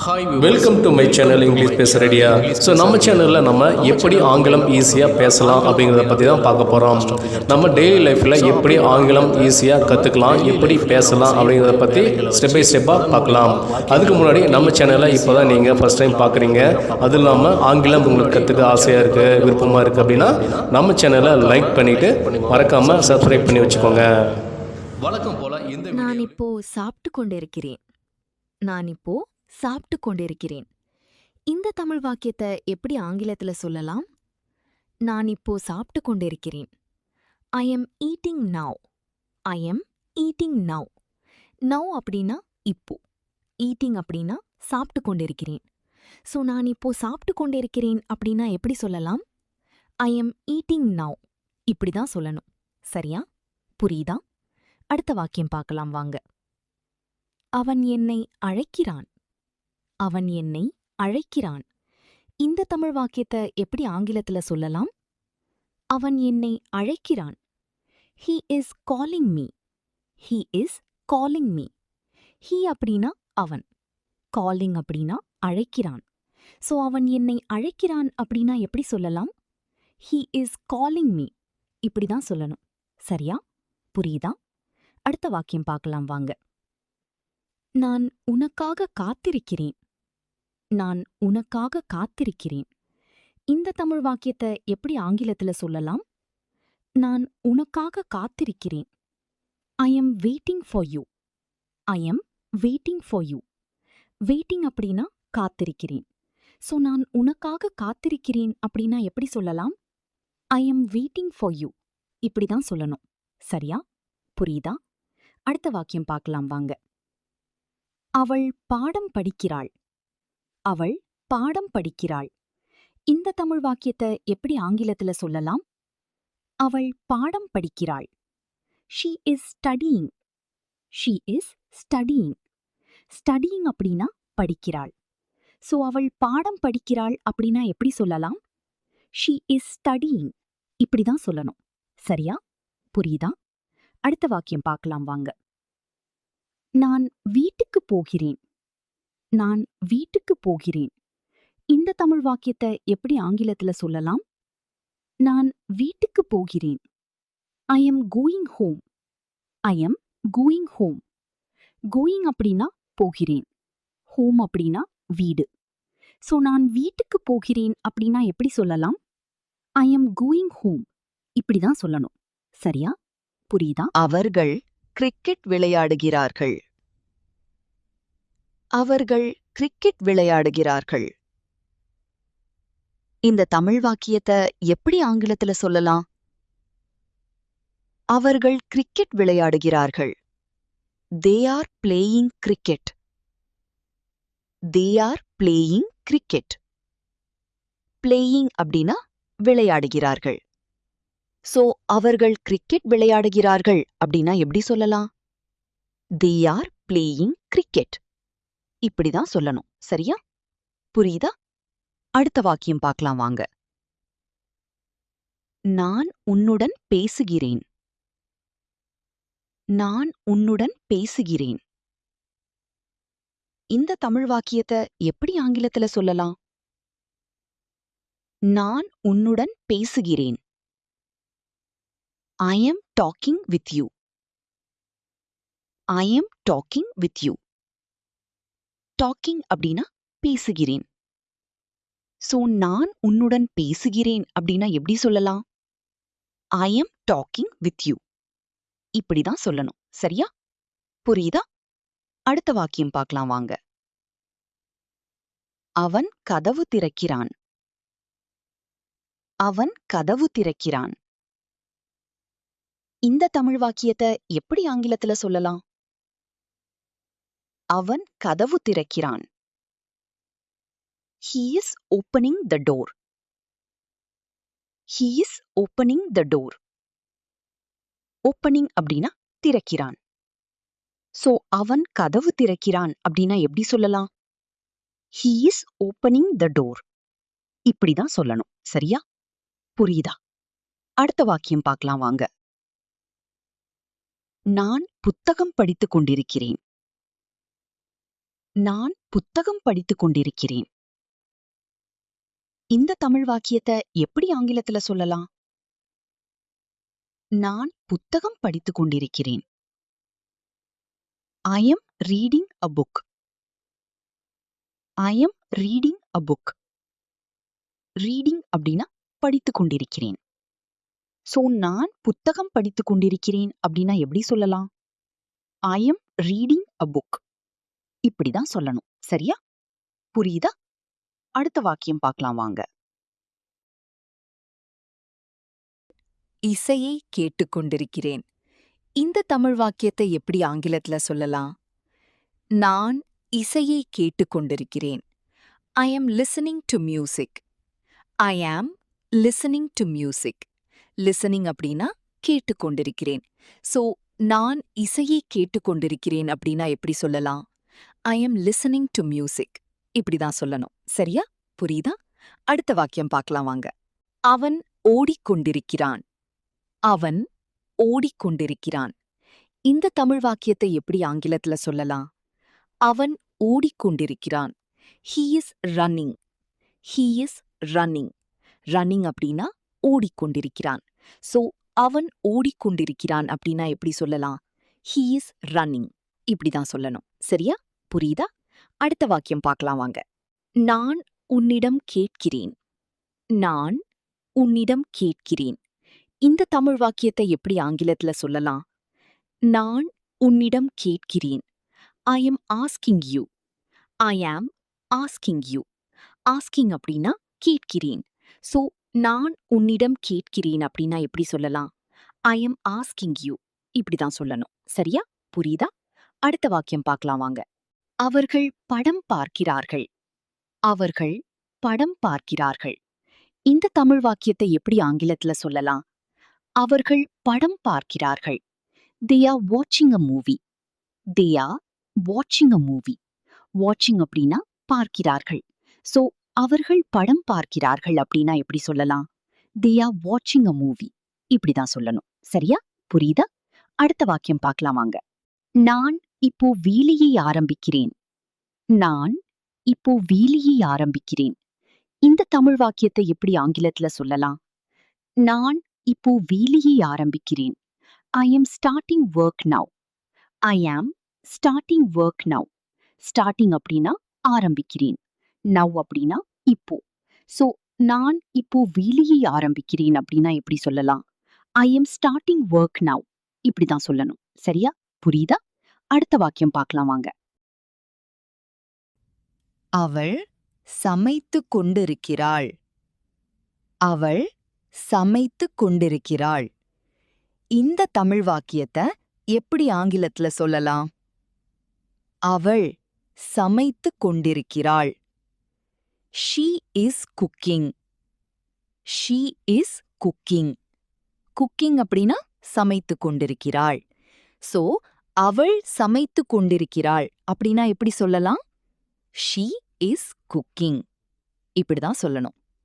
Hi welcome to my channel English பேச ரெடியா. So நம்ம சேனலில் நம்ம எப்படி ஆங்கிலம் ஈஸியாக பேசலாம் அப்படிங்கிறத பற்றி தான் பார்க்க போகிறோம். நம்ம டெய்லி லைஃப்பில் எப்படி ஆங்கிலம் ஈஸியாக கற்றுக்கலாம், எப்படி பேசலாம் அப்படிங்கிறத பற்றி ஸ்டெப் பை ஸ்டெப்பாக பார்க்கலாம். அதுக்கு முன்னாடி நம்ம சேனலை இப்போ தான் நீங்கள் ஃபஸ்ட் டைம் பார்க்குறீங்க, அது இல்லாமல் ஆங்கிலம் உங்களுக்கு கற்றுக்க ஆசையாக இருக்குது, விருப்பமாக இருக்குது அப்படின்னா நம்ம சேனலை லைக் பண்ணிவிட்டு மறக்காமல் சப்ஸ்கிரைப் பண்ணி வச்சுக்கோங்க. வழக்கம் போல் நான் இப்போ சாப்பிட்டு கொண்டிருக்கிறேன். நான் இப்போ சாப்பிட்டு கொண்டிருக்கிறேன். இந்த தமிழ் வாக்கியத்தை எப்படி ஆங்கிலத்துல சொல்லலாம்? நான் இப்போ சாப்பிட்டு கொண்டிருக்கிறேன். I am eating now. I am eating now. Now அப்படின்னா இப்போ, ஈட்டிங் அப்படின்னா சாப்பிட்டு கொண்டிருக்கிறேன். ஸோ நான் இப்போ சாப்பிட்டு கொண்டிருக்கிறேன் அப்படின்னா எப்படி சொல்லலாம்? I am eating now. இப்படிதான் சொல்லணும். சரியா? புரியுதா? அடுத்த வாக்கியம் பார்க்கலாம் வாங்க. அவன் என்னை அழைக்கிறான். அவன் என்னை அழைக்கிறான். இந்த தமிழ் வாக்கியத்தை எப்படி ஆங்கிலத்துல சொல்லலாம்? அவன் என்னை அழைக்கிறான். He is calling me. He is calling me. He அப்படின்னா அவன், calling அப்படின்னா அழைக்கிறான். ஸோ அவன் என்னை அழைக்கிறான் அப்படின்னா எப்படி சொல்லலாம்? He is calling me. இப்படிதான் சொல்லணும். சரியா? புரியுதா? அடுத்த வாக்கியம் பார்க்கலாம் வாங்க. நான் உனக்காக காத்திருக்கிறேன். நான் உனக்காக காத்திருக்கிறேன். இந்த தமிழ் வாக்கியத்தை எப்படி ஆங்கிலத்துல சொல்லலாம்? நான் உனக்காக காத்திருக்கிறேன். I am waiting for you. I am waiting for you. Waiting அப்படின்னா காத்திருக்கிறேன். ஸோ நான் உனக்காக காத்திருக்கிறேன் அப்படின்னா எப்படி சொல்லலாம்? I am waiting for you. இப்படிதான் சொல்லணும். சரியா? புரியுதா? அடுத்த வாக்கியம் பார்க்கலாம் வாங்க. அவள் பாடம் படிக்கிறாள். அவள் பாடம் படிக்கிறாள். இந்த தமிழ் வாக்கியத்தை எப்படி ஆங்கிலத்துல சொல்லலாம்? அவள் பாடம் படிக்கிறாள். She is studying. She is studying. Studying அப்படின்னா படிக்கிறாள். ஸோ அவள் பாடம் படிக்கிறாள் அப்படின்னா எப்படி சொல்லலாம்? She is studying. இப்படிதான் சொல்லணும். சரியா? புரியுதா? அடுத்த வாக்கியம் பார்க்கலாம் வாங்க. நான் வீட்டுக்கு போகிறேன். நான் வீட்டுக்கு போகிறேன். இந்த தமிழ் வாக்கியத்தை எப்படி ஆங்கிலத்துல சொல்லலாம்? நான் வீட்டுக்கு போகிறேன். I am going home. I am going home. Going அப்படின்னா போகிறேன், ஹோம் அப்படின்னா வீடு. ஸோ நான் வீட்டுக்கு போகிறேன் அப்படின்னா எப்படி சொல்லலாம்? I am going home. இப்படிதான் சொல்லணும். சரியா? புரியுதா? அவர்கள் கிரிக்கெட் விளையாடுகிறார்கள். அவர்கள் கிரிக்கெட் விளையாடுகிறார்கள். இந்த தமிழ் வாக்கியத்தை எப்படி ஆங்கிலத்துல சொல்லலாம்? அவர்கள் cricket விளையாடுகிறார்கள். They are playing cricket. They are playing cricket. Playing அப்படின்னா விளையாடுகிறார்கள். சோ அவர்கள் கிரிக்கெட் விளையாடுகிறார்கள் அப்படின்னா எப்படி சொல்லலாம்? They are playing cricket. இப்படிதான் சொல்லணும். சரியா? புரியுதா? அடுத்த வாக்கியம் பார்க்கலாம் வாங்க. நான் உன்னுடன் பேசுகிறேன். நான் உன்னுடன் பேசுகிறேன். இந்த தமிழ் வாக்கியத்தை எப்படி ஆங்கிலத்துல சொல்லலாம்? நான் உன்னுடன் பேசுகிறேன். I am talking with you. I am talking with you. Talking அப்படின்னா பேசுகிறேன். சோ நான் உன்னுடன் பேசுகிறேன் அப்படின்னா எப்படி சொல்லலாம்? I am talking with you. இப்படிதான் சொல்லணும். சரியா? புரியுதா? அடுத்த வாக்கியம் பார்க்கலாம் வாங்க. அவன் கதவு திறக்கிறான். அவன் கதவு திறக்கிறான். இந்த தமிழ் வாக்கியத்தை எப்படி ஆங்கிலத்துல சொல்லலாம்? அவன் கதவு திறக்கிறான். He is opening the door. He is opening the door. Opening அப்படின்னா திறக்கிறான். சோ அவன் கதவு திறக்கிறான் அப்படின்னா எப்படி சொல்லலாம்? He is opening the door. இப்படிதான் சொல்லணும். சரியா? புரியுதா? அடுத்த வாக்கியம் பார்க்கலாம் வாங்க. நான் புத்தகம் படித்துக் கொண்டிருக்கிறேன். நான் புத்தகம் படித்துக் கொண்டிருக்கிறேன். இந்த தமிழ் வாக்கியத்தை எப்படி ஆங்கிலத்துல சொல்லலாம்? நான் புத்தகம் படித்துக் கொண்டிருக்கிறேன். I am reading a book. I am reading a book. Reading அப்படின்னா படித்துக் கொண்டிருக்கிறேன். சோ நான் புத்தகம் படித்துக் கொண்டிருக்கிறேன் அப்படின்னா எப்படி சொல்லலாம்? I am reading a book. இப்படிதான் சொல்லணும். சரியா? புரியுதா? அடுத்த வாக்கியம் பார்க்கலாம் வாங்க. இசையை கேட்டுக்கொண்டிருக்கிறேன். இந்த தமிழ் வாக்கியத்தை எப்படி ஆங்கிலத்துல சொல்லலாம்? நான் இசையை கேட்டுக்கொண்டிருக்கிறேன். I am listening to music. I am listening to music. Listening அப்படின்னா கேட்டுக்கொண்டிருக்கிறேன். சோ நான் இசையை கேட்டுக்கொண்டிருக்கிறேன் அப்படின்னா எப்படி சொல்லலாம்? I am listening to music. இப்படிதான் சொல்லணும். சரியா? புரியுதா? அடுத்த வாக்கியம் பார்க்கலாம் வாங்க. அவன் ஓடிக்கொண்டிருக்கிறான். அவன் ஓடிக்கொண்டிருக்கிறான். இந்த தமிழ் வாக்கியத்தை எப்படி ஆங்கிலத்துல சொல்லலாம்? அவன் ஓடிக்கொண்டிருக்கிறான். He is running. He is running. Running அப்படின்னா ஓடிக்கொண்டிருக்கிறான். சோ அவன் ஓடிக்கொண்டிருக்கிறான் அப்படின்னா எப்படி சொல்லலாம்? He is running. இப்படிதான் சொல்லணும். சரியா? புரியுதா? அடுத்த வாக்கியம் பார்க்கலாம் வாங்க. நான் உன்னிடம் கேட்கிறேன். நான் உன்னிடம் கேட்கிறேன். இந்த தமிழ் வாக்கியத்தை எப்படி ஆங்கிலத்துல சொல்லலாம்? நான் உன்னிடம் கேட்கிறேன். I am asking you. I am asking you. Asking அப்படின்னா கேட்கிறேன். சோ நான் உன்னிடம் கேட்கிறேன் அப்படின்னா எப்படி சொல்லலாம்? I am asking you. இப்படிதான் சொல்லணும். சரியா? புரியுதா? அடுத்த வாக்கியம் பார்க்கலாம் வாங்க. அவர்கள் படம் பார்க்கிறார்கள். அவர்கள் படம் பார்க்கிறார்கள். இந்த தமிழ் வாக்கியத்தை எப்படி ஆங்கிலத்துல சொல்லலாம்? அவர்கள் படம் பார்க்கிறார்கள். They are watching a movie. They are watching a movie. Watching அப்படின்னா பார்க்கிறார்கள். சோ அவர்கள் படம் பார்க்கிறார்கள் அப்படின்னா எப்படி சொல்லலாம்? They are watching a movie. இப்படிதான் சொல்லணும். சரியா? புரியுதா? அடுத்த வாக்கியம் பார்க்கலாம் வாங்க. நான் இப்போ வேலையை ஆரம்பிக்கிறேன். நான் இப்போ வேலையை ஆரம்பிக்கிறேன். இந்த தமிழ் வாக்கியத்தை எப்படி ஆங்கிலத்துல சொல்லலாம்? நான் இப்போ வேலையை ஆரம்பிக்கிறேன். I am starting work now. I am starting work now. Starting அப்படின்னா ஆரம்பிக்கிறேன். Now அப்படின்னா இப்போ. சோ நான் இப்போ வேலையை ஆரம்பிக்கிறேன் அப்படின்னா எப்படி சொல்லலாம்? I am starting work now. இப்படிதான் சொல்லணும். சரியா? புரியுதா? அடுத்த வாக்கியம் பார்க்கலாம் வாங்க. அவள் சமைத்துக் கொண்டிருக்கிறாள். அவள் சமைத்துக் கொண்டிருக்கிறாள். இந்த தமிழ் வாக்கியத்தை எப்படி ஆங்கிலத்துல சொல்லலாம்? அவள் சமைத்துக் கொண்டிருக்கிறாள். She is cooking. She is cooking. Cooking அப்படின்னா சமைத்துக் கொண்டிருக்கிறாள். சோ அவள் சமைத்துக் கொண்டிருக்கிறாள் அப்படின்னா எப்படி சொல்லலாம்? She is cooking. இப்படிதான் சொல்லணும்.